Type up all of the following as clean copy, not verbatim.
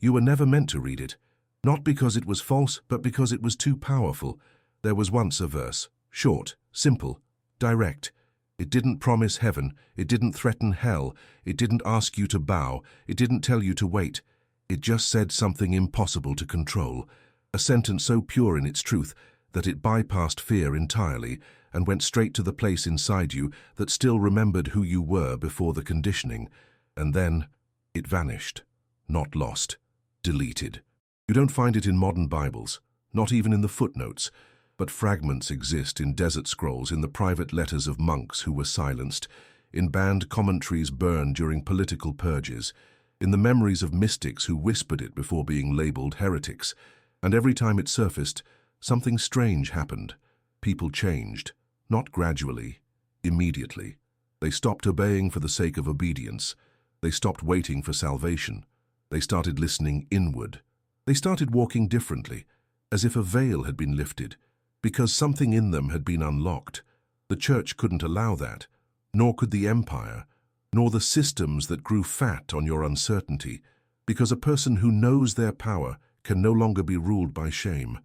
You were never meant to read it. Not because it was false, but because it was too powerful. There was once a verse, short, simple, direct. It didn't promise heaven, it didn't threaten hell, it didn't ask you to bow, it didn't tell you to wait. It just said something impossible to control, a sentence so pure in its truth that it bypassed fear entirely and went straight to the place inside you that still remembered who you were before the conditioning. And then it vanished, not lost, deleted. You don't find it in modern Bibles, not even in the footnotes, but fragments exist in desert scrolls, in the private letters of monks who were silenced, in banned commentaries burned during political purges, in the memories of mystics who whispered it before being labeled heretics. And every time it surfaced, something strange happened. People changed, not gradually, immediately. They stopped obeying for the sake of obedience. They stopped waiting for salvation. They started listening inward. They started walking differently, as if a veil had been lifted, because something in them had been unlocked. The church couldn't allow that, nor could the empire, nor the systems that grew fat on your uncertainty, because a person who knows their power can no longer be ruled by shame.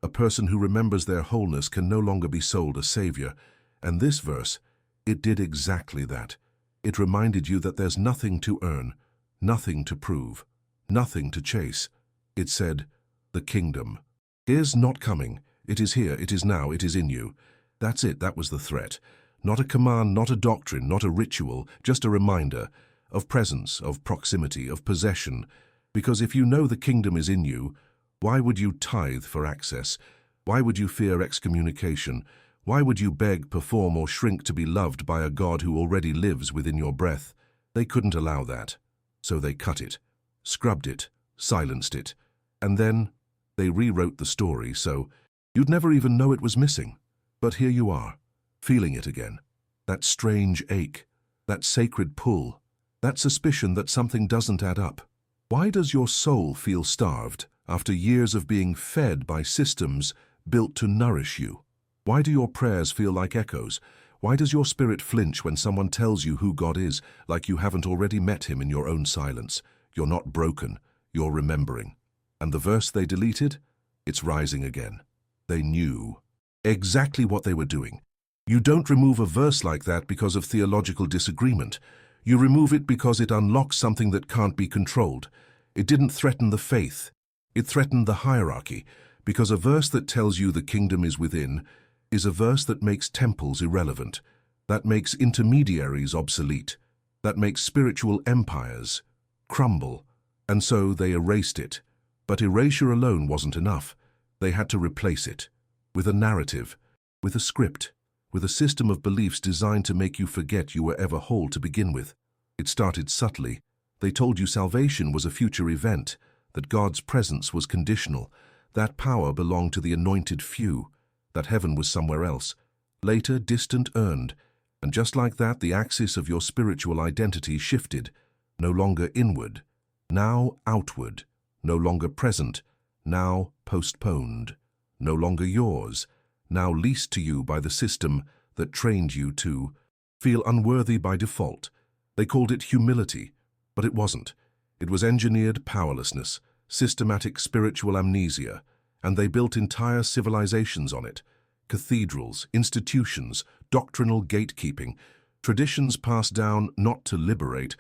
A person who remembers their wholeness can no longer be sold a savior. And this verse, it did exactly that. It reminded you that there's nothing to earn, nothing to prove, nothing to chase. It said, the kingdom is not coming. It is here, it is now, it is in you. That's it, that was the threat. Not a command, not a doctrine, not a ritual, just a reminder of presence, of proximity, of possession. Because if you know the kingdom is in you, why would you tithe for access? Why would you fear excommunication? Why would you beg, perform, or shrink to be loved by a God who already lives within your breath? They couldn't allow that. So they cut it, scrubbed it, silenced it. And then they rewrote the story so you'd never even know it was missing. But here you are, feeling it again. That strange ache, that sacred pull, that suspicion that something doesn't add up. Why does your soul feel starved after years of being fed by systems built to nourish you? Why do your prayers feel like echoes? Why does your spirit flinch when someone tells you who God is, like you haven't already met him in your own silence? You're not broken, you're remembering. And the verse they deleted? It's rising again. They knew exactly what they were doing. You don't remove a verse like that because of theological disagreement. You remove it because it unlocks something that can't be controlled. It didn't threaten the faith. It threatened the hierarchy, because a verse that tells you the kingdom is within is a verse that makes temples irrelevant, that makes intermediaries obsolete, that makes spiritual empires crumble. And so they erased it. But erasure alone wasn't enough. They had to replace it with a narrative, with a script, with a system of beliefs designed to make you forget you were ever whole to begin with. It started subtly. They told you salvation was a future event, that God's presence was conditional, that power belonged to the anointed few, that heaven was somewhere else, later distant earned. And just like that, the axis of your spiritual identity shifted, no longer inward, now outward, no longer present, now postponed, no longer yours, now leased to you by the system that trained you to feel unworthy by default. They called it humility, but it wasn't. It was engineered powerlessness, systematic spiritual amnesia, and they built entire civilizations on it. Cathedrals, institutions, doctrinal gatekeeping, traditions passed down not to liberate,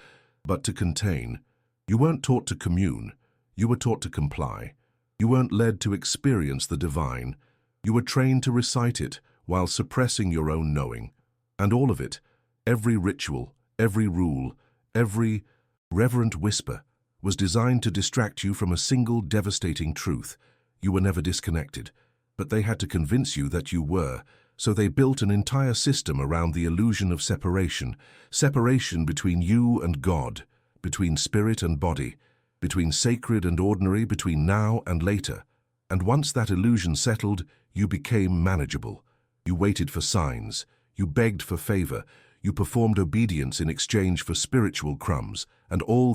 but to contain. You weren't taught to commune, you were taught to comply. You weren't led to experience the divine. You were trained to recite it while suppressing your own knowing. And all of it, every ritual, every rule, every reverent whisper, was designed to distract you from a single devastating truth. You were never disconnected, but they had to convince you that you were, so they built an entire system around the illusion of separation, separation between you and God, between spirit and body, between sacred and ordinary, between now and later. And once that illusion settled, you became manageable. You waited for signs, you begged for favor, you performed obedience in exchange for spiritual crumbs, and while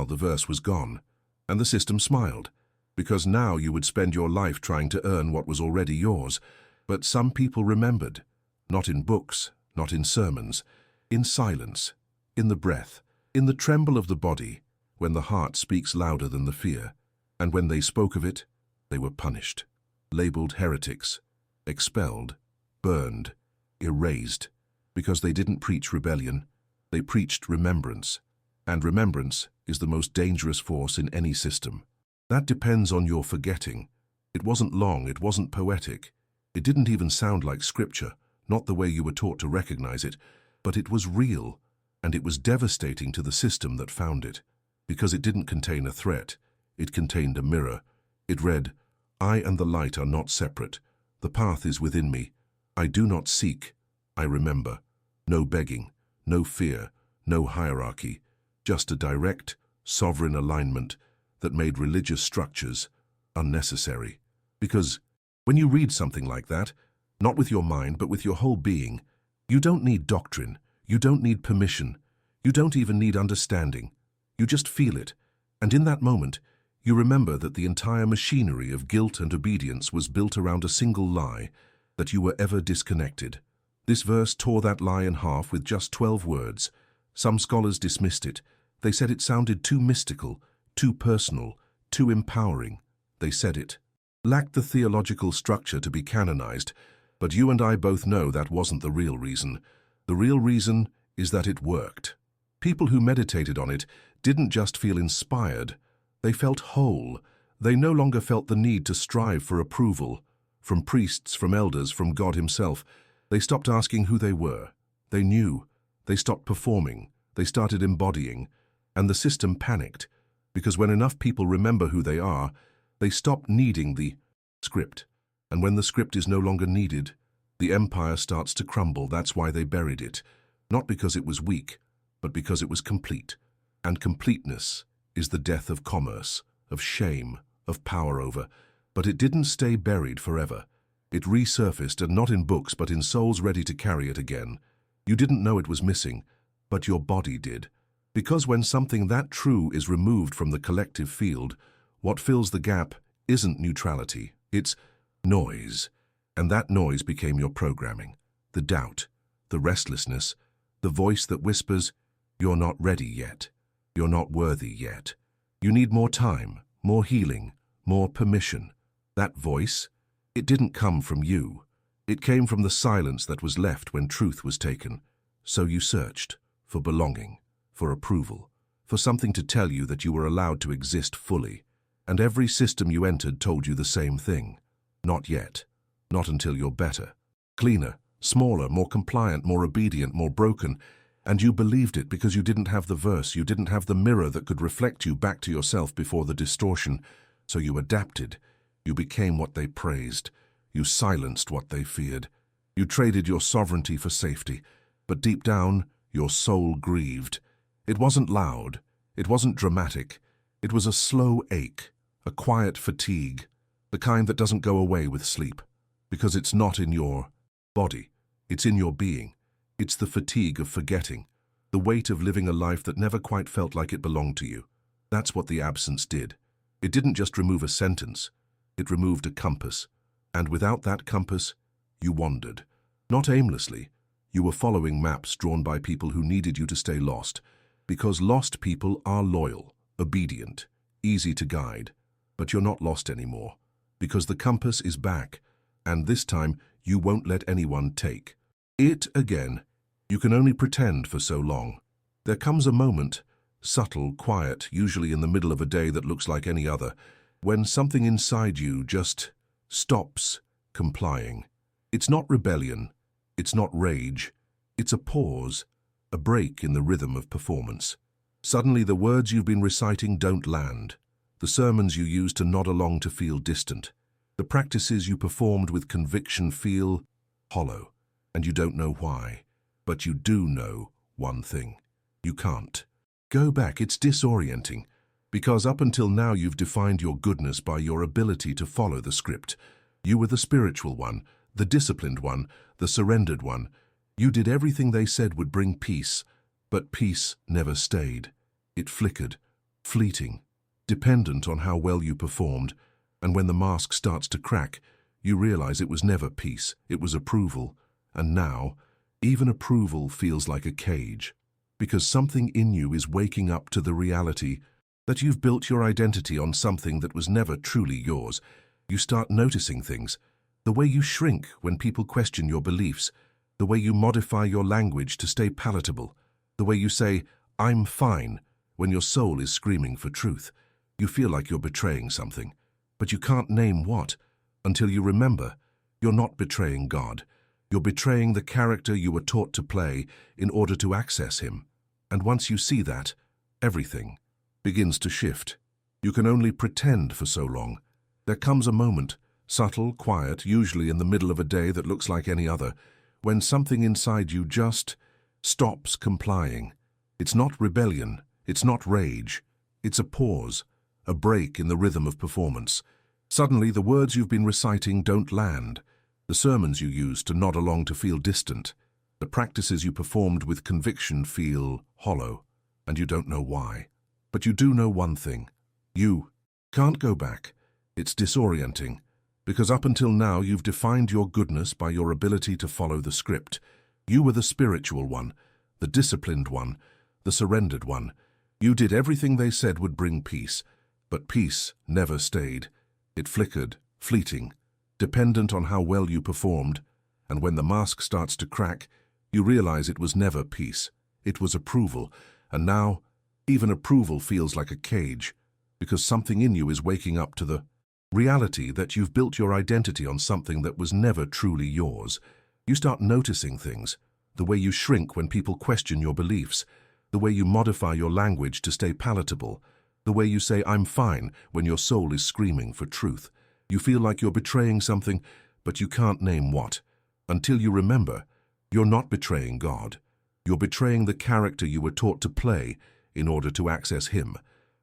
the verse was gone. And the system smiled, because now you would spend your life trying to earn what was already yours. But some people remembered, not in books, not in sermons, in silence, in the breath, in the tremble of the body, when the heart speaks louder than the fear. And when they spoke of it, they were punished, labeled heretics, expelled, burned, erased, because they didn't preach rebellion, they preached remembrance. And remembrance is the most dangerous force in any system. That depends on your forgetting. It wasn't long, it wasn't poetic. It didn't even sound like scripture, not the way you were taught to recognize it, but it was real, and it was devastating to the system that found it, because it didn't contain a threat. It contained a mirror. It read, "I and the light are not separate. The path is within me. I do not seek, I remember. No begging, no fear, no hierarchy, just a direct, sovereign alignment that made religious structures unnecessary." Because when you read something like that, not with your mind but with your whole being, you don't need doctrine, you don't need permission, you don't even need understanding. You just feel it, and in that moment, you remember that the entire machinery of guilt and obedience was built around a single lie, that you were ever disconnected. This verse tore that lie in half with just 12 words. Some scholars dismissed it. They said it sounded too mystical, too personal, too empowering. They said it lacked the theological structure to be canonized, but you and I both know that wasn't the real reason. The real reason is that it worked. People who meditated on it didn't just feel inspired, they felt whole. They no longer felt the need to strive for approval, from priests, from elders, from God himself. They stopped asking who they were. They knew. They stopped performing. They started embodying. And the system panicked, because when enough people remember who they are, they stop needing the script. And when the script is no longer needed, the empire starts to crumble. That's why they buried it. Not because it was weak, but because it was complete. And completeness is the death of commerce, of shame, of power over. But it didn't stay buried forever. It resurfaced, and not in books, but in souls ready to carry it again. You didn't know it was missing, but your body did. Because when something that true is removed from the collective field, what fills the gap isn't neutrality, it's noise. And that noise became your programming. The doubt, the restlessness, the voice that whispers, "You're not ready yet. You're not worthy yet. You need more time, more healing, more permission." That voice, it didn't come from you. It came from the silence that was left when truth was taken. So you searched for belonging, for approval, for something to tell you that you were allowed to exist fully. And every system you entered told you the same thing. Not yet. Not until you're better. Cleaner, smaller, more compliant, more obedient, more broken. And you believed it because you didn't have the verse, you didn't have the mirror that could reflect you back to yourself before the distortion. So you adapted. You became what they praised. You silenced what they feared. You traded your sovereignty for safety. But deep down, your soul grieved. It wasn't loud. It wasn't dramatic. It was a slow ache, a quiet fatigue, the kind that doesn't go away with sleep. Because it's not in your body. It's in your being. It's the fatigue of forgetting, the weight of living a life that never quite felt like it belonged to you. That's what the absence did. It didn't just remove a sentence. It removed a compass. And without that compass, you wandered. Not aimlessly. You were following maps drawn by people who needed you to stay lost. Because lost people are loyal, obedient, easy to guide. But you're not lost anymore. Because the compass is back. And this time, you won't let anyone take it again. You can only pretend for so long. There comes a moment, subtle, quiet, usually in the middle of a day that looks like any other, when something inside you just stops complying. It's not rebellion. It's not rage. It's a pause, a break in the rhythm of performance. Suddenly the words you've been reciting don't land. The sermons you used to nod along to feel distant. The practices you performed with conviction feel hollow, and you don't know why. But you do know one thing. You can't go back. It's disorienting, because up until now you've defined your goodness by your ability to follow the script. You were the spiritual one, the disciplined one, the surrendered one. You did everything they said would bring peace, but peace never stayed. It flickered, fleeting, dependent on how well you performed. And when the mask starts to crack, you realize it was never peace, it was approval. And now, even approval feels like a cage, because something in you is waking up to the reality that you've built your identity on something that was never truly yours. You start noticing things. The way you shrink when people question your beliefs. The way you modify your language to stay palatable. The way you say, "I'm fine," when your soul is screaming for truth. You feel like you're betraying something, but you can't name what, until you remember you're not betraying God. You're betraying the character you were taught to play in order to access Him. And once you see that, everything begins to shift. You can only pretend for so long. There comes a moment, subtle, quiet, usually in the middle of a day that looks like any other, when something inside you just stops complying. It's not rebellion, it's not rage, it's a pause, a break in the rhythm of performance. Suddenly, the words you've been reciting don't land. The sermons you used to nod along to feel distant. The practices you performed with conviction feel hollow, and you don't know why. But you do know one thing. You can't go back. It's disorienting, because up until now you've defined your goodness by your ability to follow the script. You were the spiritual one, the disciplined one, the surrendered one. You did everything they said would bring peace, but peace never stayed. It flickered, fleeting, dependent on how well you performed, and when the mask starts to crack, you realize it was never peace. It was approval, and now even approval feels like a cage, because something in you is waking up to the reality that you've built your identity on something that was never truly yours. You start noticing things, the way you shrink when people question your beliefs, the way you modify your language to stay palatable, the way you say "I'm fine" when your soul is screaming for truth. You feel like you're betraying something, but you can't name what. Until you remember, you're not betraying God. You're betraying the character you were taught to play in order to access Him.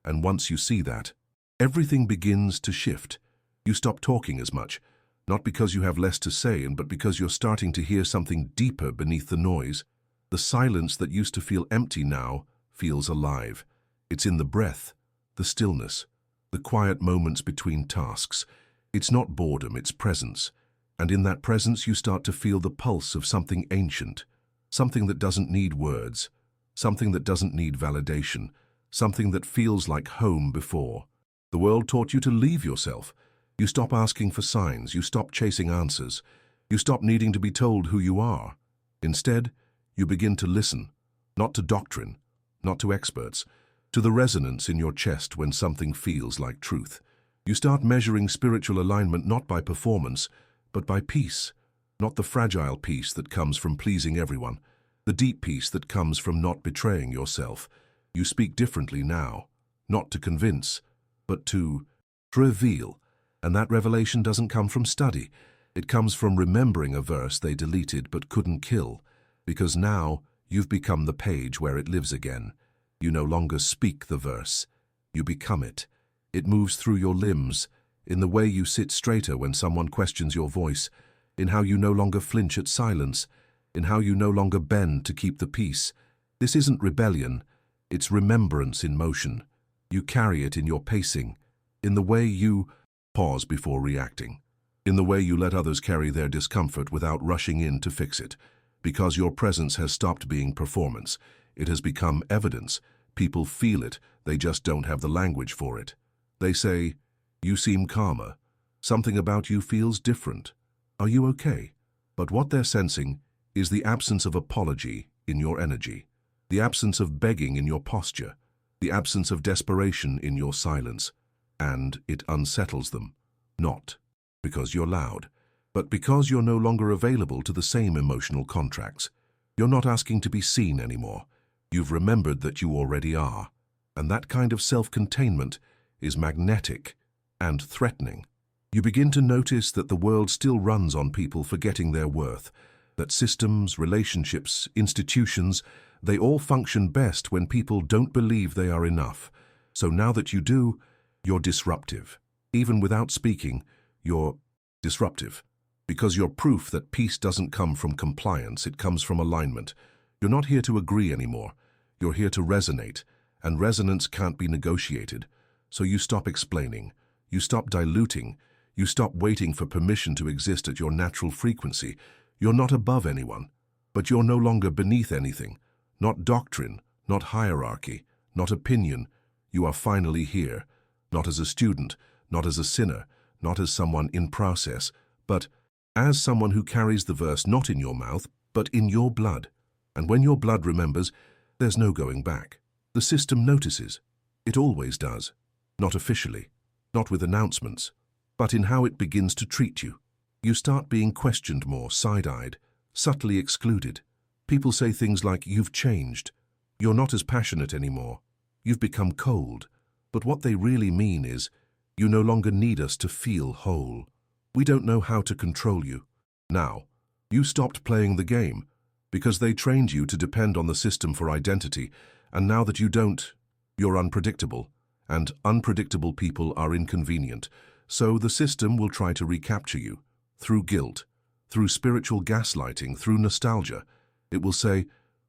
And once you see that, everything begins to shift. You stop talking as much, not because you have less to say, but because you're starting to hear something deeper beneath the noise. The silence that used to feel empty now feels alive. It's in the breath, the stillness, the quiet moments between tasks. It's not boredom, it's presence. And in that presence you start to feel the pulse of something ancient, something that doesn't need words, something that doesn't need validation, something that feels like home before. The world taught you to leave yourself. You stop asking for signs, you stop chasing answers, you stop needing to be told who you are. Instead, you begin to listen, not to doctrine, not to experts, to the resonance in your chest when something feels like truth. You start measuring spiritual alignment not by performance, but by peace, not the fragile peace that comes from pleasing everyone, the deep peace that comes from not betraying yourself. You speak differently now, not to convince, but to reveal. And that revelation doesn't come from study. It comes from remembering a verse they deleted but couldn't kill, because now you've become the page where it lives again. You no longer speak the verse, you become it. It moves through your limbs, in the way you sit straighter when someone questions your voice, in how you no longer flinch at silence, in how you no longer bend to keep the peace. This isn't rebellion, it's remembrance in motion. You carry it in your pacing, in the way you pause before reacting, in the way you let others carry their discomfort without rushing in to fix it. Because your presence has stopped being performance, it has become evidence. People feel it, they just don't have the language for it. They say, "You seem calmer. Something about you feels different. Are you okay?" But what they're sensing is the absence of apology in your energy, the absence of begging in your posture, the absence of desperation in your silence. And it unsettles them, not because you're loud, but because you're no longer available to the same emotional contracts. You're not asking to be seen anymore. You've remembered that you already are. And that kind of self-containment is magnetic and threatening. You begin to notice that the world still runs on people forgetting their worth, that systems, relationships, institutions, they all function best when people don't believe they are enough. So now that you do, you're disruptive. Even without speaking, you're disruptive. Because you're proof that peace doesn't come from compliance, it comes from alignment. You're not here to agree anymore. You're here to resonate, and resonance can't be negotiated. So you stop explaining, you stop diluting, you stop waiting for permission to exist at your natural frequency. You're not above anyone, but you're no longer beneath anything. Not doctrine, not hierarchy, not opinion. You are finally here, not as a student, not as a sinner, not as someone in process, but as someone who carries the verse not in your mouth, but in your blood. And when your blood remembers, there's no going back. The system notices. It always does. Not officially, not with announcements, but in how it begins to treat you. You start being questioned more, side-eyed, subtly excluded. People say things like, "You've changed. You're not as passionate anymore. You've become cold." But what they really mean is, you no longer need us to feel whole. We don't know how to control you. Now, you stopped playing the game because they trained you to depend on the system for identity, and now that you don't, you're unpredictable, and unpredictable people are inconvenient. So the system will try to recapture you through guilt, through spiritual gaslighting, through nostalgia. It will say,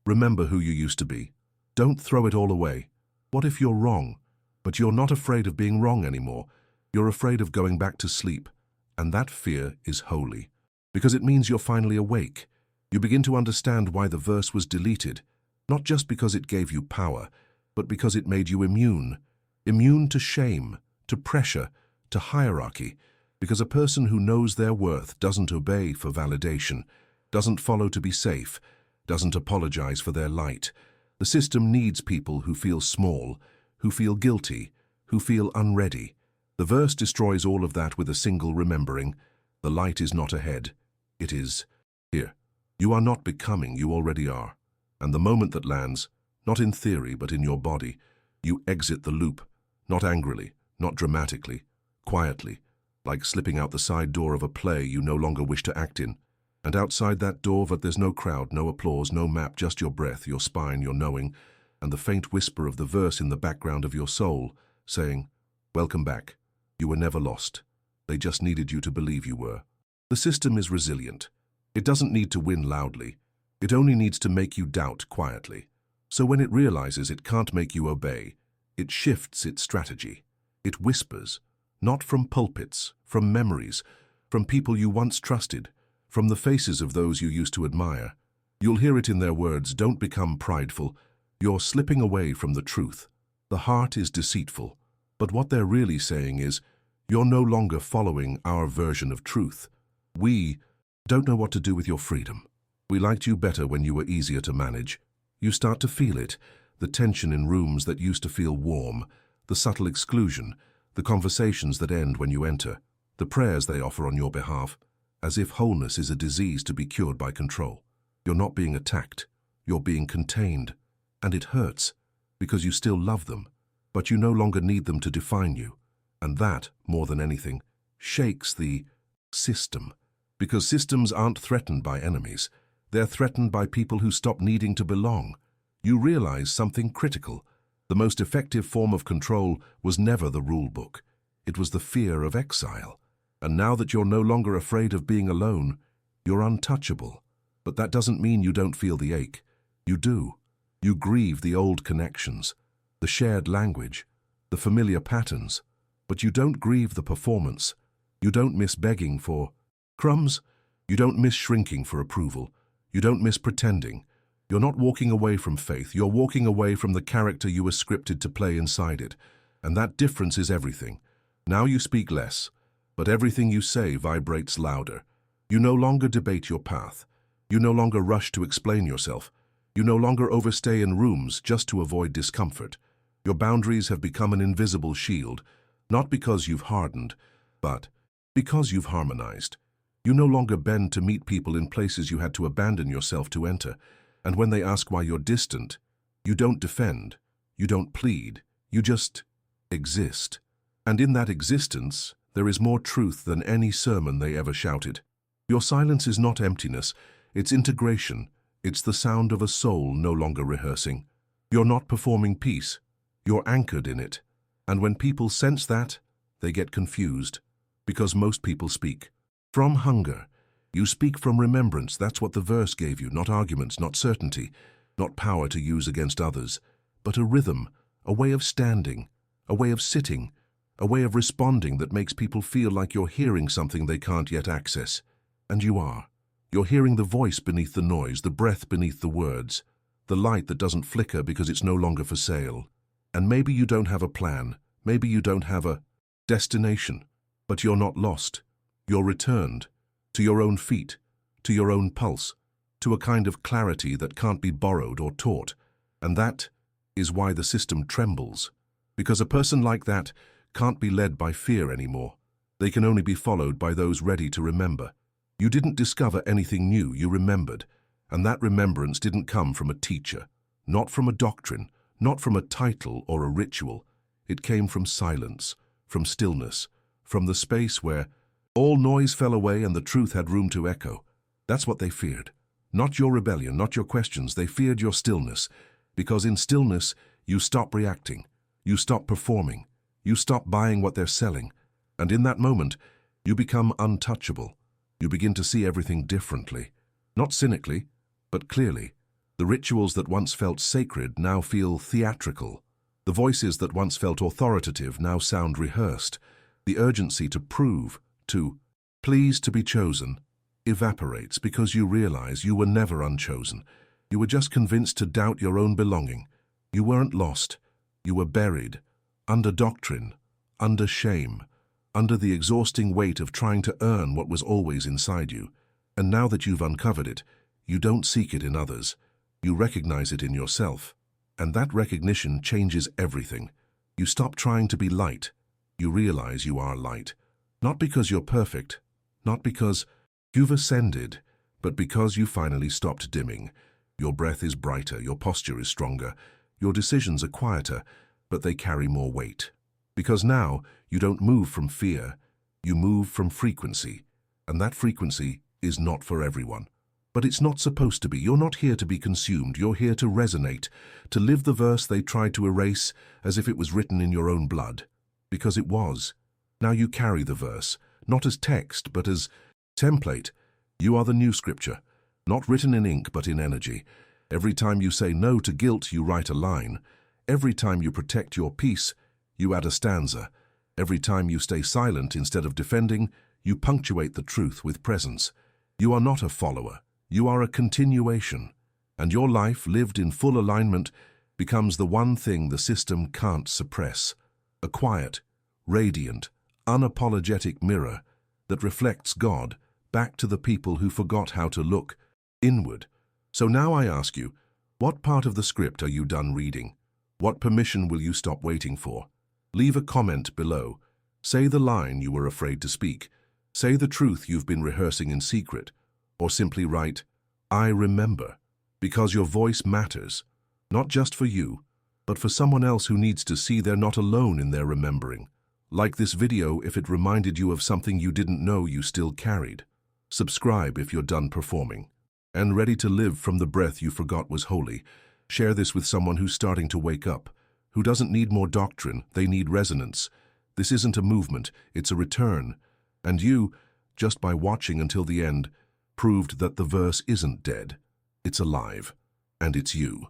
"Remember who you used to be. Don't throw it all away. What if you're wrong?" But you're not afraid of being wrong anymore. You're afraid of going back to sleep. And that fear is holy, because it means you're finally awake. You begin to understand why the verse was deleted, not just because it gave you power, but because it made you immune. Immune to shame, to pressure, to hierarchy, because a person who knows their worth doesn't obey for validation, doesn't follow to be safe, doesn't apologize for their light. The system needs people who feel small, who feel guilty, who feel unready. The verse destroys all of that with a single remembering. The light is not ahead. It is here. You are not becoming, you already are. And the moment that lands, not in theory but in your body, you exit the loop, not angrily, not dramatically, quietly, like slipping out the side door of a play you no longer wish to act in. And outside that door, but there's no crowd, no applause, no map, just your breath, your spine, your knowing, and the faint whisper of the verse in the background of your soul, saying, "Welcome back. You were never lost. They just needed you to believe you were." The system is resilient. It doesn't need to win loudly. It only needs to make you doubt quietly. So when it realizes it can't make you obey, it shifts its strategy. It whispers, not from pulpits, from memories, from people you once trusted, from the faces of those you used to admire. You'll hear it in their words, "Don't become prideful. You're slipping away from the truth. The heart is deceitful." But what they're really saying is, "You're no longer following our version of truth. We don't know what to do with your freedom. We liked you better when you were easier to manage." You start to feel it, the tension in rooms that used to feel warm, the subtle exclusion, the conversations that end when you enter, the prayers they offer on your behalf, as if wholeness is a disease to be cured by control. You're not being attacked, you're being contained. And it hurts, because you still love them, but you no longer need them to define you. And that, more than anything, shakes the system. Because systems aren't threatened by enemies. They're threatened by people who stop needing to belong. You realize something critical. The most effective form of control was never the rule book. It was the fear of exile. And now that you're no longer afraid of being alone, you're untouchable. But that doesn't mean you don't feel the ache. You do. You grieve the old connections, the shared language, the familiar patterns, but you don't grieve the performance. You don't miss begging for crumbs. You don't miss shrinking for approval. You don't miss pretending. You're not walking away from faith. You're walking away from the character you were scripted to play inside it. And that difference is everything. Now you speak less, but everything you say vibrates louder. You no longer debate your path. You no longer rush to explain yourself. You no longer overstay in rooms just to avoid discomfort. Your boundaries have become an invisible shield, not because you've hardened, but because you've harmonized. You no longer bend to meet people in places you had to abandon yourself to enter, and when they ask why you're distant, you don't defend, you don't plead, you just exist. And in that existence, there is more truth than any sermon they ever shouted. Your silence is not emptiness, it's integration. It's the sound of a soul no longer rehearsing. You're not performing peace. You're anchored in it. And when people sense that, they get confused. Because most people speak from hunger. You speak from remembrance. That's what the verse gave you. Not arguments, not certainty, not power to use against others, but a rhythm, a way of standing, a way of sitting, a way of responding that makes people feel like you're hearing something they can't yet access. And you are. You're hearing the voice beneath the noise, the breath beneath the words, the light that doesn't flicker because it's no longer for sale. And maybe you don't have a plan, maybe you don't have a destination, but you're not lost. You're returned to your own feet, to your own pulse, to a kind of clarity that can't be borrowed or taught. And that is why the system trembles. Because a person like that can't be led by fear anymore. They can only be followed by those ready to remember. You didn't discover anything new, you remembered. And that remembrance didn't come from a teacher, not from a doctrine, not from a title or a ritual. It came from silence, from stillness, from the space where all noise fell away and the truth had room to echo. That's what they feared. Not your rebellion, not your questions. They feared your stillness, because in stillness you stop reacting, you stop performing, you stop buying what they're selling. And in that moment, you become untouchable. You begin to see everything differently. Not cynically, but clearly. The rituals that once felt sacred now feel theatrical. The voices that once felt authoritative now sound rehearsed. The urgency to prove, to please to be chosen, evaporates because you realize you were never unchosen. You were just convinced to doubt your own belonging. You weren't lost. You were buried, under doctrine, under shame, under the exhausting weight of trying to earn what was always inside you. And now that you've uncovered it, you don't seek it in others. You recognize it in yourself. And that recognition changes everything. You stop trying to be light. You realize you are light. Not because you're perfect, not because you've ascended, but because you finally stopped dimming. Your breath is brighter, your posture is stronger, your decisions are quieter, but they carry more weight. Because now you don't move from fear, you move from frequency. And that frequency is not for everyone. But it's not supposed to be. You're not here to be consumed. You're here to resonate, to live the verse they tried to erase as if it was written in your own blood. Because it was. Now you carry the verse, not as text, but as template. You are the new scripture, not written in ink, but in energy. Every time you say no to guilt, you write a line. Every time you protect your peace, you add a stanza. Every time you stay silent instead of defending, you punctuate the truth with presence. You are not a follower. You are a continuation. And your life, lived in full alignment, becomes the one thing the system can't suppress. A quiet, radiant, unapologetic mirror that reflects God back to the people who forgot how to look inward. So now I ask you, what part of the script are you done reading? What permission will you stop waiting for? Leave a comment below. Say the line you were afraid to speak. Say the truth you've been rehearsing in secret. Or simply write, I remember, because your voice matters, not just for you, but for someone else who needs to see they're not alone in their remembering. Like this video if it reminded you of something you didn't know you still carried. Subscribe if you're done performing. And ready to live from the breath you forgot was holy. Share this with someone who's starting to wake up, who doesn't need more doctrine, they need resonance. This isn't a movement, it's a return. And you, just by watching until the end, proved that the verse isn't dead. It's alive. And it's you.